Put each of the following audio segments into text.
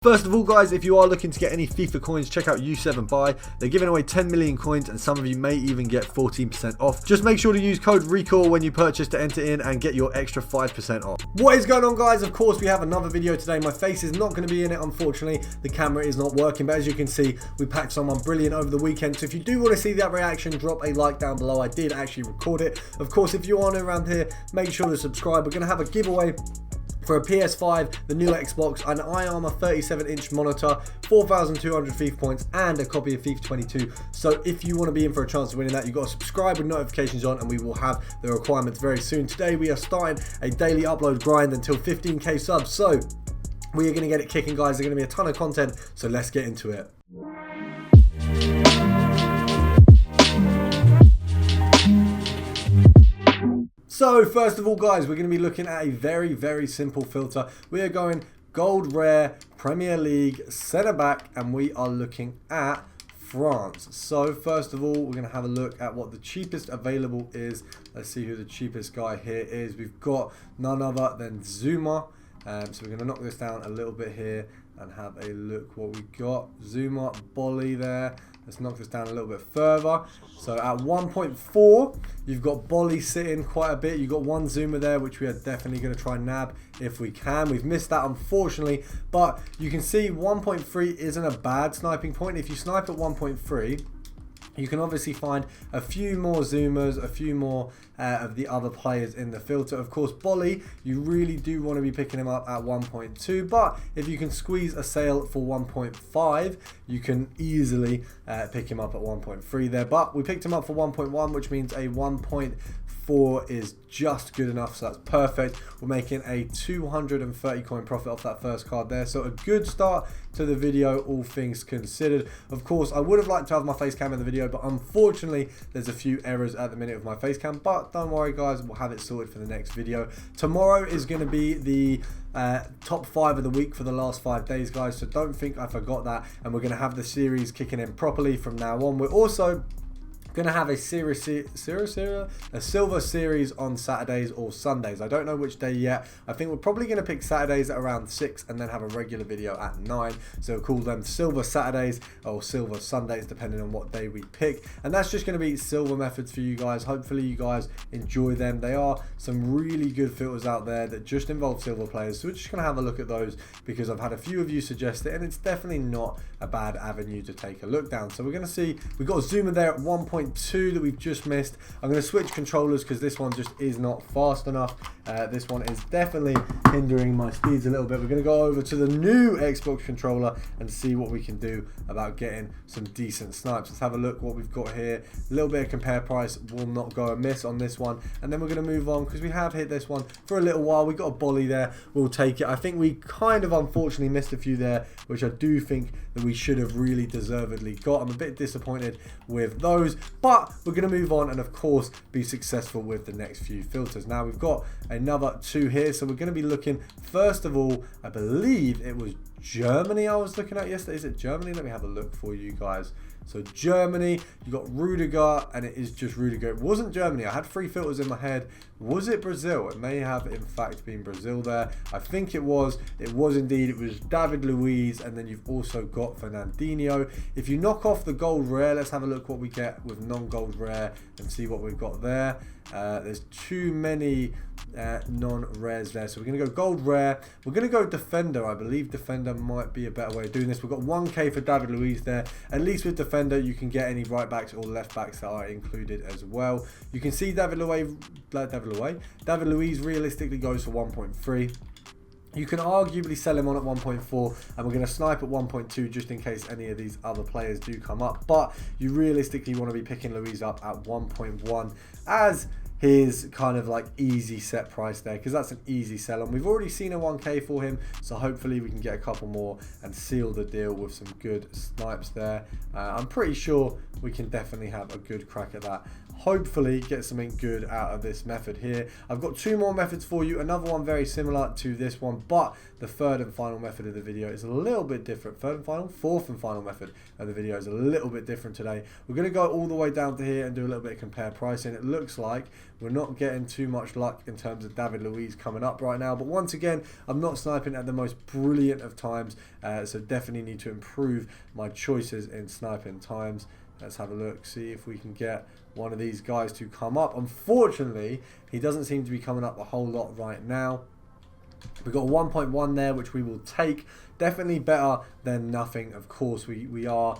First of all, guys, if you are looking to get any FIFA coins, check out U7 Buy. They're giving away 10 million coins and some of you may even get 14% off. Just make sure to use code RECALL when you purchase to enter in and get your extra 5% off. What is going on, guys? Of course, we have another video today. My face is not going to be in it, unfortunately. The camera is not working, but as you can see, we packed someone brilliant over the weekend. So if you do want to see that reaction, drop a like down below. I did actually record it. Of course, if you are new around here, make sure to subscribe. We're going to have a giveaway for a PS5, the new Xbox, an iArmor 37-inch monitor, 4,200 FIFA points, and a copy of FIFA 22. So if you want to be in for a chance of winning that, you've got to subscribe with notifications on, and we will have the requirements very soon. Today we are starting a daily upload grind until 15k subs. So we are going to get it kicking, guys. There's going to be a ton of content, so let's get into it. So first of all, guys, we're going to be looking at a very simple filter. We are going gold rare, Premier League, centre back, and we are looking at France. So first of all, we're going to have a look at what the cheapest available is. Let's see who the cheapest guy here is. We've got none other than Zuma. So we're going to knock this down a little bit here and have a look what we got. Zuma, Bolly there. Let's knock this down a little bit further. So at 1.4, you've got Bolly sitting quite a bit. You've got one Zuma there, which we are definitely going to try and nab if we can. We've missed that, unfortunately. But you can see 1.3 isn't a bad sniping point. If you snipe at 1.3, you can obviously find a few more Zumas, a few more of the other players in the filter. Of course, Bolly, you really do want to be picking him up at 1.2, but if you can squeeze a sale for 1.5, you can easily pick him up at 1.3 there. But we picked him up for 1.1, which means a 1.4 is just good enough, so that's perfect. We're making a 230 coin profit off that first card there, so a good start to the video, all things considered. Of course, I would have liked to have my face cam in the video, but unfortunately there's a few errors at the minute with my face cam, but don't worry, guys, we'll have it sorted for the next video. Tomorrow is going to be the top 5 of the week for the last 5 days, guys, so don't think I forgot that, and we're going to have the series kicking in properly from now on. We're also going to have a silver series on Saturdays or Sundays. I don't know which day yet. I think we're probably going to pick Saturdays at around 6 and then have a regular video at 9. So we'll call them silver Saturdays or silver Sundays, depending on what day we pick. And that's just going to be silver methods for you guys. Hopefully you guys enjoy them. They are some really good filters out there that just involve silver players. So we're just going to have a look at those because I've had a few of you suggest it, and it's definitely not a bad avenue to take a look down. So we're going to see, we've got Zuma there at 1.2 that we've just missed. I'm going to switch controllers because this one just is not fast enough. This one is definitely hindering my speeds a little bit. We're going to go over to the new Xbox controller and see what we can do about getting some decent snipes. Let's have a look what we've got here. A little bit of compare price will not go amiss on this one, and then we're going to move on because we have hit this one for a little while. We got a Bolly there, we'll take it. I think we kind of unfortunately missed a few there, which I do think that we should have really deservedly got. I'm a bit disappointed with those, but we're going to move on and of course be successful with the next few filters. Now we've got another 2 here, so we're going to be looking, first of all, I believe it was Germany I was looking at yesterday. Is it Germany? Let me have a look for you guys. So Germany, you got Rudiger, and it is just Rudiger. It wasn't Germany. I had 3 filters in my head. Was it Brazil? It may have in fact been Brazil there. I think it was. It was indeed. It was David Luiz, and then you've also got Fernandinho. If you knock off the gold rare, let's have a look what we get with non-gold rare and see what we've got there. There's too many non-rares there, so we're going to go gold rare. We're going to go defender. I believe defender might be a better way of doing this. We've got 1k for David Luiz there. At least with defender you can get any right backs or left backs that are included as well. You can see David Luiz realistically goes for 1.3. You can arguably sell him on at 1.4, and we're going to snipe at 1.2 just in case any of these other players do come up, but you realistically want to be picking Luiz up at 1.1 as his kind of like easy set price there, because that's an easy sell on. We've already seen a 1k for him, so hopefully we can get a couple more and seal the deal with some good snipes there. I'm pretty sure we can definitely have a good crack at that. hopefully get something good out of this method here. I've got 2 more methods for you, another one very similar to this one, but the third and final method of the video is a little bit different. Fourth and final method of the video is a little bit different today. We're going to go all the way down to here and do a little bit of compare pricing. It looks like we're not getting too much luck in terms of David Luiz coming up right now, but once again, I'm not sniping at the most brilliant of times, so definitely need to improve my choices in sniping times. Let's have a look, see if we can get one of these guys to come up. Unfortunately, he doesn't seem to be coming up a whole lot right now. We've got a 1.1 there, which we will take. Definitely better than nothing. Of course, we're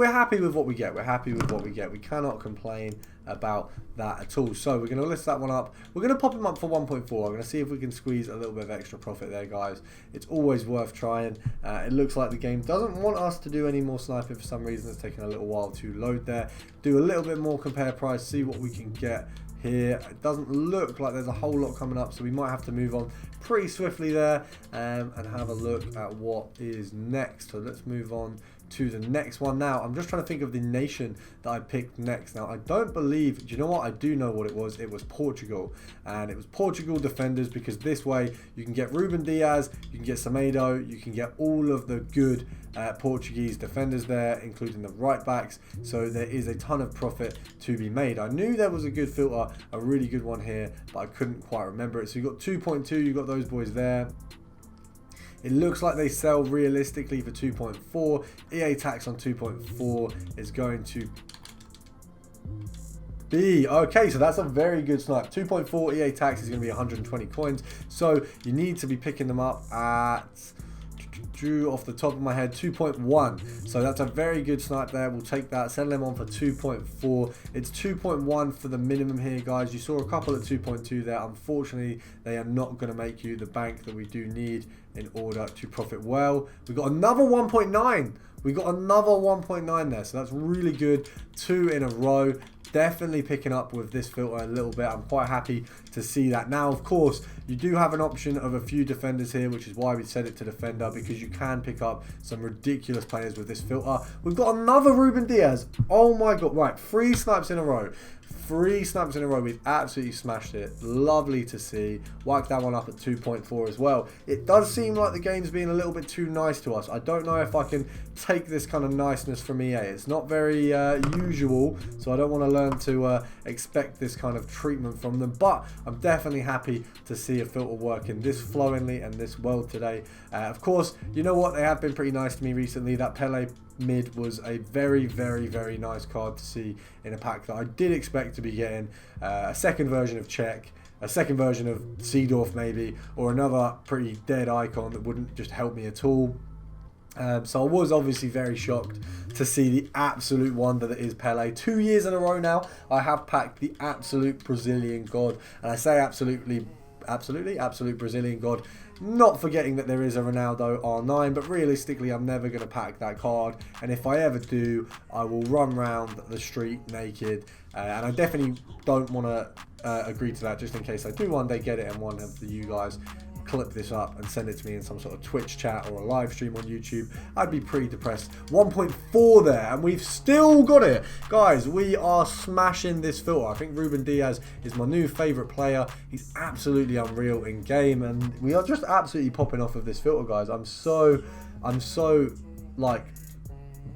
happy with what we get. We're happy with what we get. We cannot complain about that at all. So we're going to list that one up. We're going to pop him up for 1.4. I'm going to see if we can squeeze a little bit of extra profit there, guys. It's always worth trying. It looks like the game doesn't want us to do any more sniping for some reason. It's taking a little while to load there. Do a little bit more compare price, see what we can get here. It doesn't look like there's a whole lot coming up, so we might have to move on pretty swiftly there and have a look at what is next. So let's move on to the next one now. I'm just trying to think of the nation that I picked next. Now, I don't believe, do you know what? I do know what it was. It was Portugal, and it was Portugal defenders, because this way you can get Ruben Diaz, you can get Semedo, you can get all of the good Portuguese defenders there, including the right backs. So there is a ton of profit to be made. I knew there was a good filter, a really good one here, but I couldn't quite remember it. So you got 2.2, you got those boys there. It looks like they sell realistically for 2.4. EA tax on 2.4 is going to be okay. So that's a very good snipe. 2.4 EA tax is going to be 120 coins. So you need to be picking them up at, off the top of my head, 2.1. So that's a very good snipe there. We'll take that, settle them on for 2.4. It's 2.1 for the minimum here, guys. You saw a couple at 2.2 there. Unfortunately, they are not going to make you the bank that we do need in order to profit well. We got another 1.9. We got another 1.9 there. So that's really good. 2 in a row. Definitely picking up with this filter a little bit. I'm quite happy to see that. Now, of course, you do have an option of a few defenders here, which is why we set it to defender, because you can pick up some ridiculous players with this filter. We've got another Ruben Diaz. Oh my god. Right, 3 snipes in a row. 3 snipes in a row. We've absolutely smashed it. Lovely to see. Whack that one up at 2.4 as well. It does seem like the game's being a little bit too nice to us. I don't know if I can take this kind of niceness from EA. It's not very usual, so I don't want to learn to expect this kind of treatment from them. But I'm definitely happy to see a filter working this flowingly and this well today. Of course, you know what? They have been pretty nice to me recently. That Pele mid was a very, very, very nice card to see in a pack that I did expect to be getting. A second version of Czech, a second version of Seedorf maybe, or another pretty dead icon that wouldn't just help me at all. So I was obviously very shocked to see the absolute wonder that is Pele. 2 years in a row now, I have packed the absolute Brazilian god. And I say absolute Brazilian god, not forgetting that there is a Ronaldo R9, but realistically I'm never going to pack that card, and if I ever do, I will run around the street naked, and I definitely don't want to agree to that, just in case I do one day get it and one of you guys clip this up and send it to me in some sort of Twitch chat or a live stream on YouTube. I'd be pretty depressed. 1.4 there, and we've still got it. Guys, we are smashing this filter. I think Ruben Diaz is my new favourite player. He's absolutely unreal in game, and we are just absolutely popping off of this filter, guys. I'm so like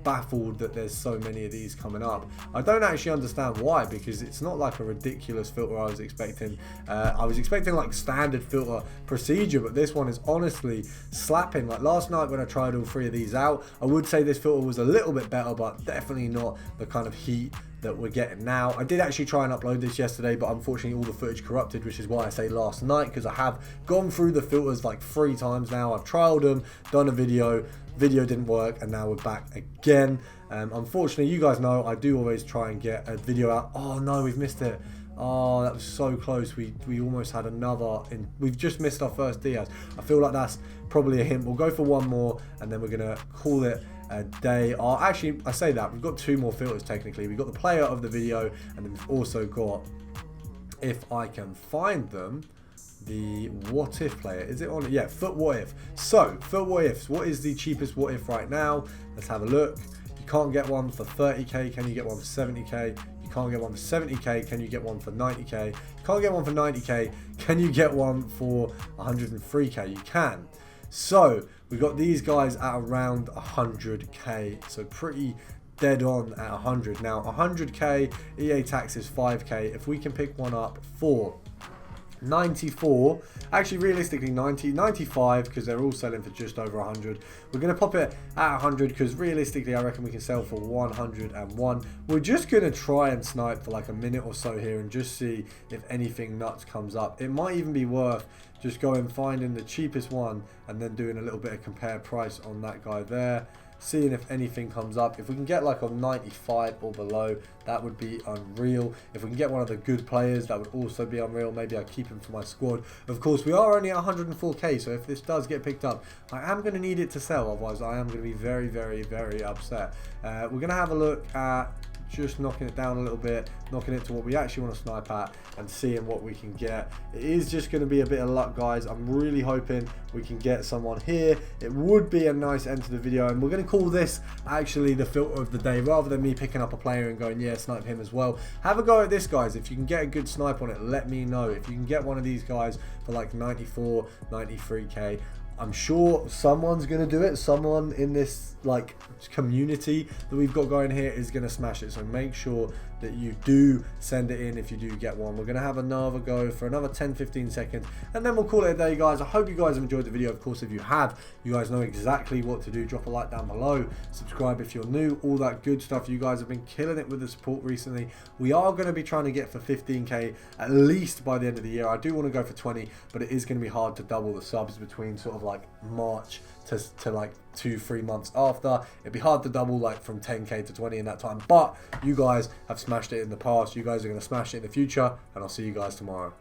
baffled that there's so many of these coming up. I don't actually understand why, because it's not like a ridiculous filter I was expecting. I was expecting like standard filter procedure, but this one is honestly slapping. Like last night when I tried all 3 of these out, I would say this filter was a little bit better, but definitely not the kind of heat that we're getting now. I did actually try and upload this yesterday, but unfortunately all the footage corrupted, which is why I say last night, because I have gone through the filters like 3 times now. I've trialed them, done a video didn't work, and now we're back again. Unfortunately, you guys know I do always try and get a video out. Oh no, we've missed it. Oh, that was so close. We almost had another we've just missed our first Diaz. I feel like that's probably a hint. We'll go for one more, and then we're gonna call it a day. Actually, I say that we've got 2 more filters technically. We've got the player of the video, and then we've also got, if I can find them, the what if player. Is it on it? Yeah, foot what if. So foot what ifs. What is the cheapest what if right now? Let's have a look. You can't get one for 30k. Can you get one for 70k? You You can't get one for 70k. Can you get one for 90k? You can't get one for 90k. Can you get one for 103k? You can. So we've got these guys at around 100k. So pretty dead on at 100. Now 100k, EA tax is 5k. If we can pick one up for 94, actually realistically 95, because they're all selling for just over 100. We're going to pop it at 100 because realistically I reckon we can sell for 101. We're just going to try and snipe for like a minute or so here and just see if anything nuts comes up. It might even be worth just going finding the cheapest one and then doing a little bit of compare price on that guy there, seeing if anything comes up. If we can get like a 95 or below, that would be unreal. If we can get one of the good players, that would also be unreal. Maybe I'll keep him for my squad. Of course, we are only at 104k, so if this does get picked up, I am going to need it to sell. Otherwise, I am going to be very, very, very upset. We're going to have a look at just knocking it down a little bit, knocking it to what we actually want to snipe at and seeing what we can get. It is just going to be a bit of luck, guys. I'm really hoping we can get someone here. It would be a nice end to the video, and we're going to call this actually the filter of the day rather than me picking up a player and going, yeah, snipe him as well. Have a go at this, guys. If you can get a good snipe on it, let me know. If you can get one of these guys for like 94, 93k, I'm sure someone's going to do it. Someone in this like community that we've got going here is going to smash it. So make sure that you do send it in if you do get one. We're going to have another go for another 10-15 seconds and then we'll call it a day, guys. I hope you guys have enjoyed the video. Of course, if you have, you guys know exactly what to do. Drop a like down below, subscribe if you're new, all that good stuff. You guys have been killing it with the support recently. We are going to be trying to get for 15k at least by the end of the year. I do want to go for 20, but it is going to be hard to double the subs between sort of like March to like 2-3 months after. It'd be hard to double like from 10k to 20 in that time, but you guys have smashed it in the past. You guys are going to smash it in the future, and I'll see you guys tomorrow.